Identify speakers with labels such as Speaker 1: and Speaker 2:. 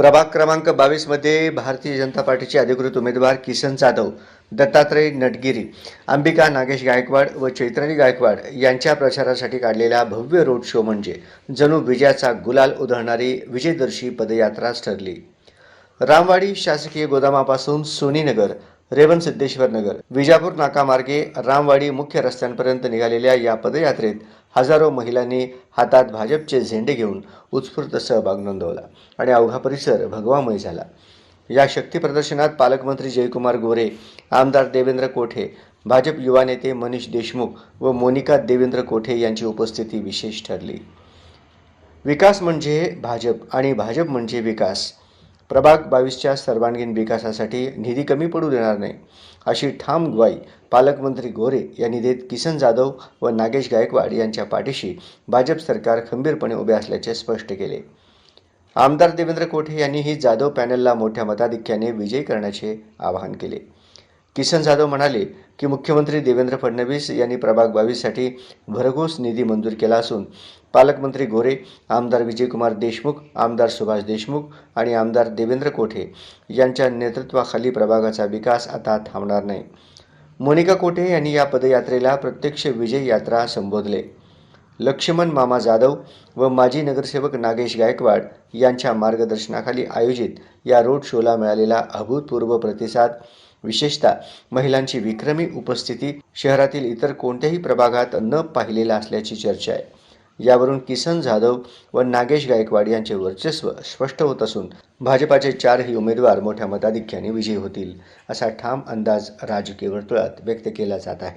Speaker 1: प्रभाग क्रमांक 22 मध्ये भारतीय जनता पार्टीचे अधिकृत उमेदवार किसन जाधव, दत्तात्रय नटगिरी, अंबिका नागेश गायकवाड व चैत्राली गायकवाड यांच्या प्रचारासाठी काढलेला भव्य रोड शो म्हणजे जणू विजयाचा गुलाल उधळणारी विजयदर्शी पदयात्राच ठरली. रामवाडी शासकीय गोदामापासून सोनीनगर, रेवणसिद्धेश्वर नगर, विजापूर नाकामार्गे रामवाडी मुख्य रस्त्यांपर्यंत निघालेल्या या पदयात्रेत हजारो महिलांनी हातात भाजपचे झेंडे घेऊन उत्स्फूर्त सहभाग नोंदवला आणि अवघा परिसर भगवामय झाला. या शक्ती प्रदर्शनात पालकमंत्री जयकुमार गोरे, आमदार देवेंद्र कोठे, भाजप युवा नेते मनीष देशमुख व मोनिका देवेंद्र कोठे यांची उपस्थिती विशेष ठरली. विकास म्हणजे भाजप आणि भाजप म्हणजे विकास. प्रभाग 22च्या सर्वांगीण विकासासाठी निधी कमी पडू देणार नाही, अशी ठाम ग्वाही पालकमंत्री गोरे यांनी देत किसन जाधव व नागेश गायकवाड यांच्या पाठीशी भाजप सरकार खंबीरपणे उभे असल्याचे स्पष्ट केले. आमदार देवेंद्र कोठे यांनीही जाधव पॅनलला मोठ्या मताधिक्याने विजयी करण्याचे आवाहन केले. किसन जाधव म्हणाले की मुख्यमंत्री देवेंद्र फडणवीस यांनी प्रभाग 22साठी भरघोस निधी मंजूर केला असून पालकमंत्री गोरे, आमदार विजयकुमार देशमुख, आमदार सुभाष देशमुख आणि आमदार देवेंद्र कोठे यांच्या नेतृत्वाखाली प्रभागाचा विकास आता थांबणार नाही. मोनिका कोठे यांनी या पदयात्रेला प्रत्यक्ष विजय यात्रा संबोधले. लक्ष्मण मामा जाधव व माजी नगरसेवक नागेश गायकवाड यांच्या मार्गदर्शनाखाली आयोजित या रोड शोला मिळालेला अभूतपूर्व प्रतिसाद, विशेषतः महिलांची विक्रमी उपस्थिती शहरातील इतर कोणत्याही प्रभागात न पाहिलेला असल्याची चर्चा आहे. यावरून किसन जाधव व नागेश गायकवाड यांचे वर्चस्व स्पष्ट होत असून भाजपाचे चारही उमेदवार मोठ्या मताधिक्याने विजयी होतील, असा ठाम अंदाज राजकीय वर्तुळात व्यक्त केला जात आहे.